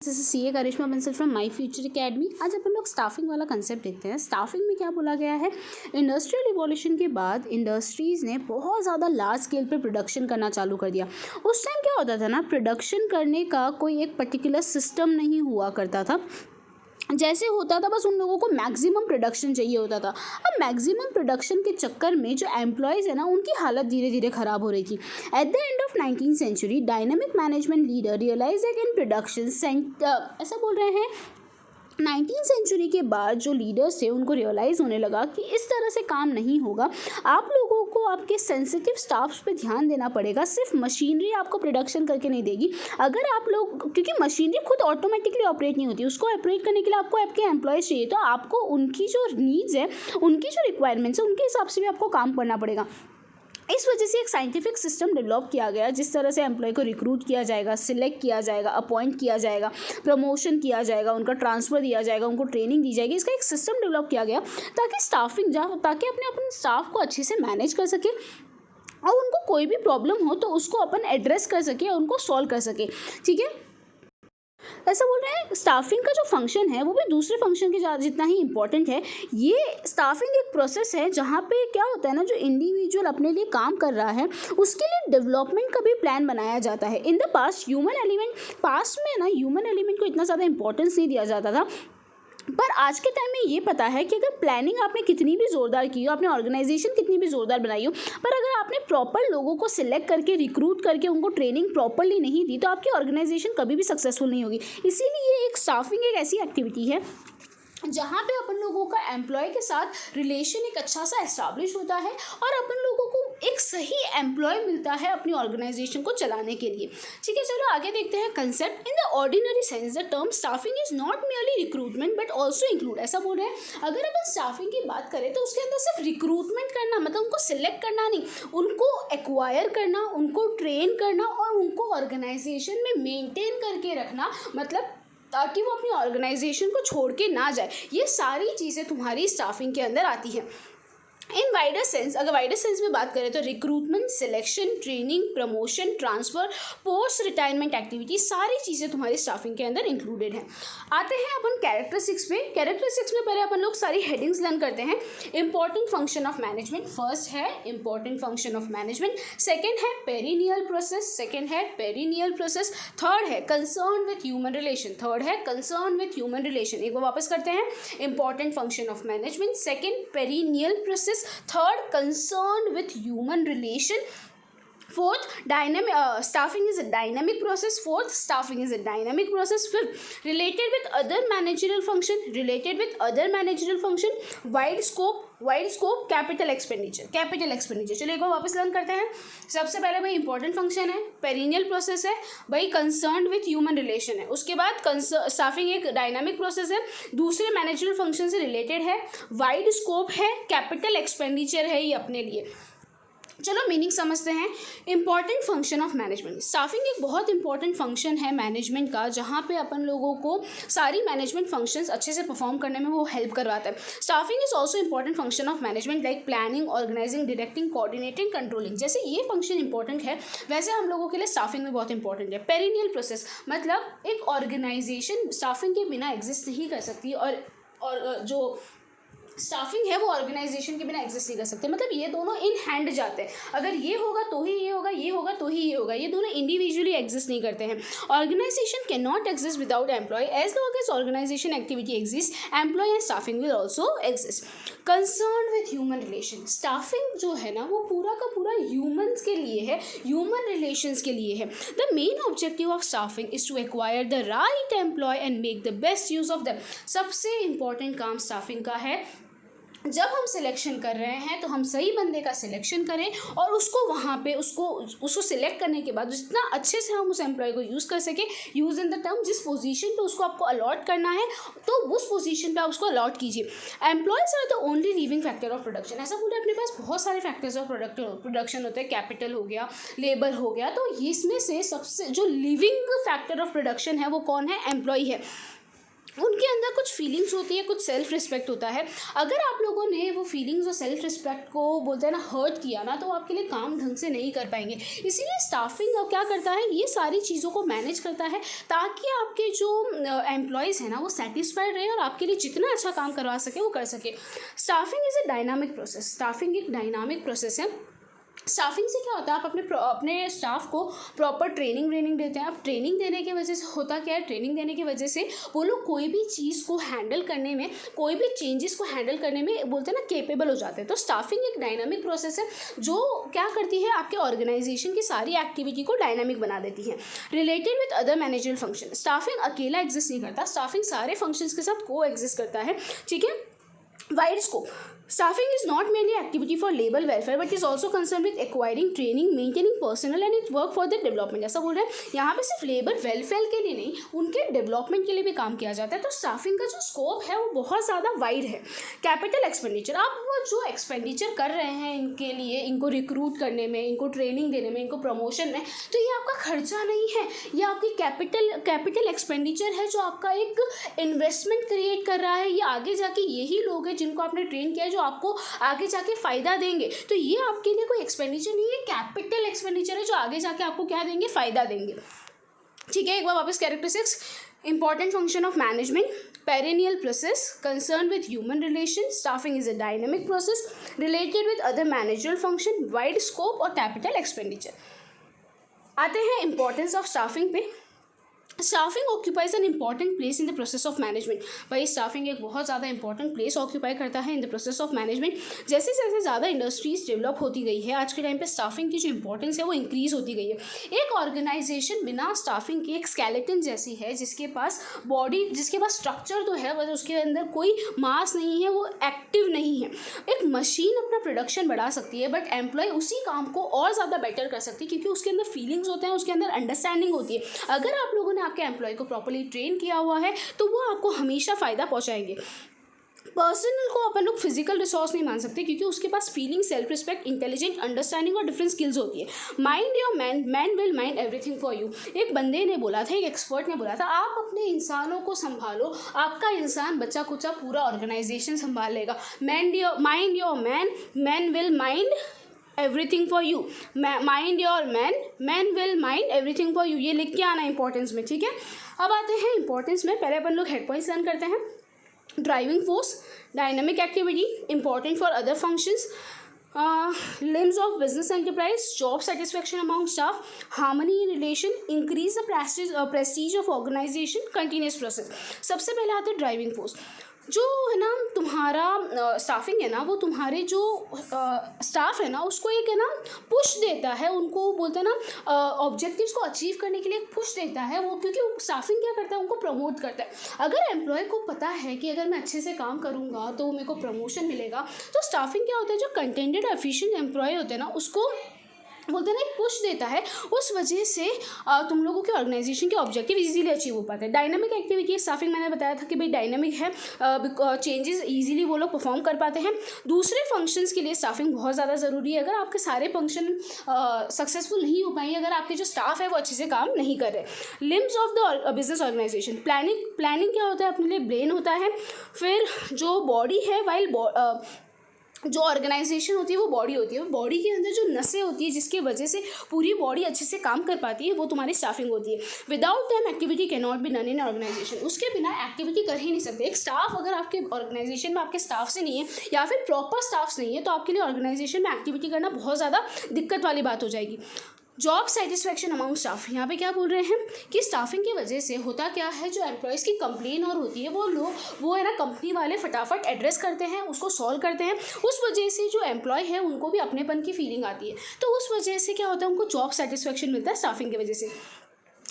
This is CA Karishma Bansal from my future academy. आज अपन लोग स्टाफिंग वाला कंसेप्ट देखते हैं। स्टाफिंग में क्या बोला गया है, इंडस्ट्रियल रिवॉल्यूशन के बाद इंडस्ट्रीज़ ने बहुत ज़्यादा लार्ज स्केल पे प्रोडक्शन करना चालू कर दिया। उस टाइम क्या होता था ना, प्रोडक्शन करने का कोई एक पर्टिकुलर सिस्टम नहीं हुआ करता था। जैसे होता था बस उन लोगों को मैक्सिमम प्रोडक्शन चाहिए होता था। अब मैक्सिमम प्रोडक्शन के चक्कर में जो एम्प्लॉयज़ है ना, उनकी हालत धीरे धीरे ख़राब हो रही थी। At the end of 19th century dynamic management leader realise that in production ऐसा बोल रहे हैं, 19th सेंचुरी के बाद जो लीडर्स थे उनको रियलाइज़ होने लगा कि इस तरह से काम नहीं होगा। आप लोगों को आपके सेंसिटिव स्टाफ्स पे ध्यान देना पड़ेगा। सिर्फ मशीनरी आपको प्रोडक्शन करके नहीं देगी। अगर आप लोग, क्योंकि मशीनरी खुद ऑटोमेटिकली ऑपरेट नहीं होती, उसको ऑपरेट करने के लिए आपको आपके एम्प्लॉयज़ चाहिए। तो आपको उनकी जो नीड्स है, उनकी जो रिक्वायरमेंट्स है, उनके हिसाब से भी आपको काम करना पड़ेगा। इस वजह से एक साइंटिफिक सिस्टम डेवलप किया गया, जिस तरह से एम्प्लॉय को रिक्रूट किया जाएगा, सिलेक्ट किया जाएगा, अपॉइंट किया जाएगा, प्रमोशन किया जाएगा, उनका ट्रांसफ़र दिया जाएगा, उनको ट्रेनिंग दी जाएगी। इसका एक सिस्टम डेवलप किया गया ताकि ताकि अपने स्टाफ को अच्छे से मैनेज कर सके और उनको कोई भी प्रॉब्लम हो तो उसको अपन एड्रेस कर सके और उनको सॉल्व कर सके। ठीक है, ऐसा बोल रहे हैं स्टाफिंग का जो फंक्शन है वो भी दूसरे फंक्शन के जितना ही इम्पॉर्टेंट है। ये स्टाफिंग एक प्रोसेस है जहाँ पे क्या होता है ना, जो इंडिविजुअल अपने लिए काम कर रहा है उसके लिए डेवलपमेंट का भी प्लान बनाया जाता है। In the past human element को इतना ज़्यादा इंपॉर्टेंस नहीं दिया जाता था, पर आज के टाइम में ये पता है कि अगर प्लानिंग आपने कितनी भी ज़ोरदार की हो, आपने ऑर्गेनाइजेशन कितनी भी ज़ोरदार बनाई हो, पर अगर आपने प्रॉपर लोगों को सिलेक्ट करके रिक्रूट करके उनको ट्रेनिंग प्रॉपरली नहीं दी तो आपकी ऑर्गेनाइजेशन कभी भी सक्सेसफुल नहीं होगी। इसीलिए एक स्टाफिंग एक ऐसी एक्टिविटी है जहाँ पे अपन लोगों का एम्प्लॉय के साथ रिलेशन एक अच्छा सा एस्टैब्लिश होता है और अपन लोगों को एक सही एम्प्लॉय मिलता है अपनी ऑर्गेनाइजेशन को चलाने के लिए। ठीक है, चलो आगे देखते हैं concept. In the ordinary sense the term staffing is not merely recruitment but also include. ऐसा बोल रहे हैं, अगर अपन स्टाफिंग की बात करें तो उसके अंदर सिर्फ रिक्रूटमेंट करना, मतलब उनको सिलेक्ट करना नहीं, उनको एक्वायर करना, उनको ट्रेन करना और उनको ऑर्गेनाइजेशन में मेंटेन करके रखना, मतलब ताकि वो अपनी ऑर्गेनाइजेशन को छोड़ के ना जाए। ये सारी चीज़ें तुम्हारी स्टाफिंग के अंदर आती हैं। इन वाइडर सेंस, अगर वाइडर सेंस में बात करें तो recruitment, selection, training, promotion, transfer, post retirement activity, सारी चीज़ें तुम्हारी स्टाफिंग के अंदर इंक्लूडेड हैं। आते हैं अपन कैरेक्टरिस्टिक्स पे। कैरेक्टरिस्टिक्स में पहले अपन लोग सारी हेडिंग्स लर्न करते हैं। Important function of management, first है important function of management, second है पेरिनियल प्रोसेस, थर्ड है कंसर्न विथ ह्यूमन रिलेशन, एक बार वापस करते हैं। Important function of management, second perennial process, third concerned with human relation, fourth staffing is a dynamic process, fifth related with other managerial function, wide scope, capital expenditure। चलिए एक बार वापस learn करते हैं। सबसे पहले भाई इंपॉर्टेंट फंक्शन है, पेरिनियल प्रोसेस है, भाई कंसर्न विथ ह्यूमन रिलेशन है, उसके बाद स्टाफिंग एक डायनामिक प्रोसेस है, दूसरे मैनेजरियल फंक्शन से रिलेटेड है, वाइड स्कोप है, कैपिटल एक्सपेंडिचर है ये अपने लिए। चलो मीनिंग समझते हैं। Important function of management, staffing एक बहुत इंपॉर्टेंट फंक्शन है मैनेजमेंट का, जहाँ पे अपन लोगों को सारी मैनेजमेंट फंक्शंस अच्छे से परफॉर्म करने में वो हेल्प करवाता है। Staffing is also important function of management like planning, organising, directing, coordinating, controlling. जैसे ये फंक्शन इंपॉर्टेंट है वैसे हम लोगों के लिए स्टाफिंग में बहुत इंपॉर्टेंट है। पेरिनियल प्रोसेस मतलब एक ऑर्गेनाइजेशन स्टाफिंग के बिना एग्जिस्ट नहीं कर सकती, और जो स्टाफिंग है वो ऑर्गेनाइजेशन के बिना एग्जिस्ट नहीं कर सकते। मतलब ये दोनों इन हैंड जाते हैं, अगर ये होगा तो ही ये होगा, ये होगा तो ही ये होगा, ये दोनों इंडिविजुअली एग्जिस्ट नहीं करते हैं। Organisation can not exist without employ, as long as organisation activity exist employ and staffing will also exist. Concern with human relation, staffing जो है ना वो पूरा का पूरा ह्यूमन्स के लिए है, ह्यूमन रिलेशंस के लिए है। The main objective of staffing is to acquire the right employ and make the best use of them. सबसे इंपॉर्टेंट काम स्टाफिंग का है, जब हम सिलेक्शन कर रहे हैं तो हम सही बंदे का सिलेक्शन करें और उसको वहाँ पे उसको सिलेक्ट करने के बाद जितना अच्छे से हम उस एम्प्लॉय को यूज़ कर सकें, यूज़ इन द टर्म, जिस पोजीशन पे उसको आपको अलॉट करना है तो उस पोजीशन पे आप उसको अलॉट कीजिए। Employees are the only living factor of production. ऐसा बोले अपने पास बहुत सारे फैक्टर्स ऑफ प्रोडक्शन होते हैं, कैपिटल हो गया, लेबर हो गया, तो इसमें से सबसे जो लिविंग फैक्टर ऑफ प्रोडक्शन है वो कौन है, एम्प्लॉय है। उनके अंदर कुछ फीलिंग्स होती है, कुछ सेल्फ रिस्पेक्ट होता है। अगर आप लोगों ने वो फीलिंग्स और सेल्फ रिस्पेक्ट को बोलते हैं ना हर्ट किया ना, तो वो आपके लिए काम ढंग से नहीं कर पाएंगे। इसीलिए स्टाफिंग अब क्या करता है, ये सारी चीज़ों को मैनेज करता है ताकि आपके जो एम्प्लॉयज़ हैं ना वो सेटिस्फाइड रहे और आपके लिए जितना अच्छा काम करवा सके वो कर सके। Staffing is a dynamic process. Staffing एक डायनामिक प्रोसेस है। स्टाफिंग से क्या होता है, आप अपने स्टाफ को प्रॉपर ट्रेनिंग देते हैं। आप ट्रेनिंग देने की वजह से होता क्या है, ट्रेनिंग देने की वजह से वो लोग कोई भी चीज़ को हैंडल करने में, कोई भी चेंजेस को हैंडल करने में बोलते हैं ना केपेबल हो जाते हैं। तो स्टाफिंग एक डायनामिक प्रोसेस है जो क्या करती है, आपके ऑर्गेनाइजेशन की सारी एक्टिविटी को डायनामिक बना देती है। Related with other managerial function, staffing अकेला एग्जिस्ट नहीं करता, स्टाफिंग सारे फंक्शंस के साथ को एग्जिस्ट करता है। ठीक है। Wide scope, staffing is not merely activity for labor welfare but is also concerned with acquiring, training, maintaining personnel and its work for their development। ऐसा बोल रहे हैं यहाँ पे सिर्फ लेबर वेलफेयर के लिए नहीं, उनके डेवलपमेंट के लिए भी काम किया जाता है। तो स्टाफिंग का जो स्कोप है वो बहुत ज़्यादा वाइड है। कैपिटल एक्सपेंडिचर, आप वो जो एक्सपेंडिचर कर रहे हैं इनके लिए, इनको रिक्रूट करने में, इनको ट्रेनिंग देने में, इनको प्रमोशन में, तो ये आपका खर्चा नहीं है, ये आपकी कैपिटल एक्सपेंडिचर है जो आपका एक इन्वेस्टमेंट क्रिएट कर रहा है। ये आगे जाके यही लोग हैं जिनको आपने ट्रेन किया है जो आपको आगे जाके फ़ायदा देंगे। तो ये आपके लिए कोई एक्सपेंडिचर नहीं है, कैपिटल एक्सपेंडिचर है जो आगे जाके आपको क्या देंगे, फ़ायदा देंगे। ठीक है, एक बार वापस characteristics, important function of management, perennial process, concerned with human relations, staffing is a dynamic process related with other managerial function, wide scope और capital expenditure। आते हैं इंपॉर्टेंस ऑफ स्टाफिंग पे। Staffing occupies an important place in the process of management. भाई staffing एक बहुत ज़्यादा important place occupy करता है in the process of management. जैसे जैसे ज़्यादा इंडस्ट्रीज डेवलप होती गई है, आज के टाइम पे स्टाफिंग की जो इंपॉर्टेंस है वो इंक्रीज़ होती गई है। एक ऑर्गेनाइजेशन बिना स्टाफिंग के एक स्केलेटन जैसी है, जिसके पास बॉडी, जिसके पास स्ट्रक्चर तो है बस उसके अंदर कोई मास नहीं है, वो एक्टिव नहीं है। एक मशीन अपना प्रोडक्शन बढ़ा सकती है बट एम्प्लॉय उसी काम को और ज़्यादा बेटर कर सकती है क्योंकि उसके अंदर फीलिंग्स होते हैं, उसके अंदर अंडरस्टैंडिंग होती है। अगर आप लोगों ने आपके एम्प्लॉय को प्रॉपर्ली ट्रेन किया हुआ है तो वो आपको हमेशा फ़ायदा पहुंचाएंगे। पर्सनल को अपन लोग फिजिकल रिसोर्स नहीं मान सकते क्योंकि उसके पास feeling, self respect, intelligent, understanding और डिफरेंट स्किल्स होती है। Mind your man, man will mind everything for you. एक बंदे ने बोला था, एक एक्सपर्ट ने बोला था, आप अपने इंसानों को संभालो, आपका इंसान बच्चा कुचा पूरा ऑर्गेनाइजेशन संभाल लेगा। Mind your man, man will mind everything for you. Mind your man, man will mind everything for you. ये लिख के आना इंपॉर्टेंस में। ठीक है, अब आते हैं इंपॉर्टेंस में। पहले अपन लोग हेड पॉइंट्स लर्न करते हैं। Driving force, dynamic activity, important for other functions, limbs of business enterprise, job satisfaction among staff, harmony in relation, increase the prestige of organization, continuous process। सबसे पहले आते हैं ड्राइविंग फोर्स। जो है ना तुम्हारा स्टाफिंग है ना, वो तुम्हारे जो स्टाफ है ना उसको एक है ना पुश देता है, उनको बोलते हैं ना ऑब्जेक्टिव्स को अचीव करने के लिए पुश देता है वो, क्योंकि स्टाफिंग क्या करता है, उनको प्रमोट करता है। अगर एम्प्लॉय को पता है कि अगर मैं अच्छे से काम करूँगा तो मेरे को प्रमोशन मिलेगा, तो स्टाफिंग क्या होता है, जो कंटेंटेड एफिशिएंट एम्प्लॉय होते हैं ना उसको बोलते हैं ना एक पुश देता है। उस वजह से तुम लोगों के ऑर्गेनाइजेशन के ऑब्जेक्टिव इजीली अचीव हो पाते हैं। डायनामिक एक्टिविटी स्टाफिंग, मैंने बताया था कि भाई डायनामिक है, चेंजेस इजीली वो लोग परफॉर्म कर पाते हैं। दूसरे फंक्शंस के लिए स्टाफिंग बहुत ज़्यादा ज़रूरी है। अगर आपके सारे फंक्शन सक्सेसफुल नहीं हो पाएंगे, अगर आपके जो स्टाफ है वो अच्छे से काम नहीं कर रहे। Limbs of the business organisation, planning क्या होता है, अपने लिए ब्रेन होता है। फिर जो बॉडी है, वाइल जो ऑर्गेनाइजेशन होती है वो बॉडी होती है, बॉडी के अंदर जो नसें होती है जिसकी वजह से पूरी बॉडी अच्छे से काम कर पाती है, वो तुम्हारी स्टाफिंग होती है। Without them activity can not be done in organisation. उसके बिना एक्टिविटी कर ही नहीं सकते। एक स्टाफ अगर आपके ऑर्गेनाइजेशन में आपके स्टाफ से नहीं है या फिर प्रॉपर स्टाफ नहीं है तो आपके लिए ऑर्गेनाइजेशन में एक्टिविटी करना बहुत ज़्यादा दिक्कत वाली बात हो जाएगी। जॉब सेटिस्फैक्शन अमाउंट स्टाफ, यहाँ पे क्या बोल रहे हैं कि स्टाफिंग की वजह से होता क्या है, जो एम्प्लॉयज़ की कंप्लेन और होती है वो है ना कंपनी वाले फटाफट एड्रेस करते हैं, उसको सॉल्व करते हैं। उस वजह से जो एम्प्लॉय है उनको भी अपनेपन की फीलिंग आती है, तो उस वजह से क्या होता है, उनको जॉब सेटिस्फैक्शन मिलता है स्टाफिंग की वजह से।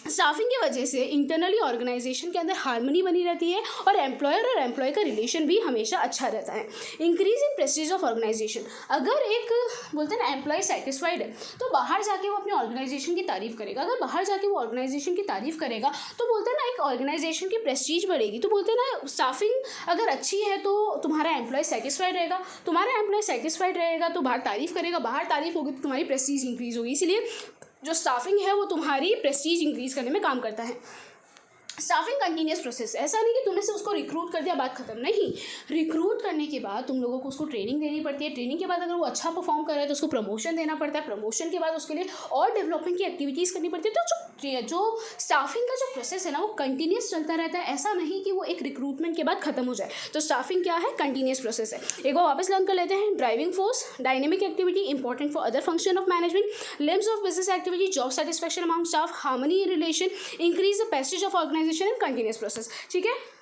स्टाफिंग की वजह से इंटरनली ऑर्गेनाइजेशन के अंदर हार्मनी बनी रहती है और एम्प्लॉयर और एम्प्लॉय का रिलेशन भी हमेशा अच्छा रहता है। Increase in prestige of organisation, अगर एक बोलते हैं ना एम्प्लॉय सेटिस्फाइड है तो बाहर जाके वो अपने ऑर्गेनाइजेशन की तारीफ़ करेगा। अगर बाहर जाके वो ऑर्गेनाइजेशन की तारीफ़ करेगा तो बोलते हैं ना एक ऑर्गेनाइजेशन की प्रेस्टीज बढ़ेगी। तो बोलते हैं ना स्टाफिंग अगर अच्छी है तो तुम्हारा एम्प्लॉय सेटिस्फाइड रहेगा, तुम्हारा एम्प्लॉय सेटिस्फाइड रहेगा तो बाहर तारीफ़ करेगा, बाहर तारीफ़ होगी तो तुम्हारी प्रेस्टीज इंक्रीज़ होगी। इसलिए जो स्टाफिंग है वो तुम्हारी प्रेस्टीज इंक्रीज़ करने में काम करता है। स्टाफिंग कंटिन्यूस प्रोसेस, ऐसा नहीं कि तुमने से उसको रिक्रूट कर दिया बात खत्म, नहीं, रिक्रूट करने के बाद तुम लोगों को उसको ट्रेनिंग देनी पड़ती है, ट्रेनिंग के बाद अगर वो अच्छा परफॉर्म कर रहा है तो उसको प्रमोशन देना पड़ता है, प्रमोशन के बाद उसके लिए और डेवलपमेंट की एक्टिविटीज़ करनी पड़ती है। तो जो स्टाफिंग का जो प्रोसेस है ना वो कंटिन्यूस चलता रहता है, ऐसा नहीं कि वो एक रिक्रूटमेंट के बाद खत्म हो जाए। तो स्टाफिंग क्या है, कंटिन्यूस प्रोसेस है। एक बार वापस लर्न कर लेते हैं। Driving force, dynamic activity, important for other function of management, limbs of business activity, job satisfaction among staff, harmony in relation, increase the prestige of organisation and continuous process. ठीक है।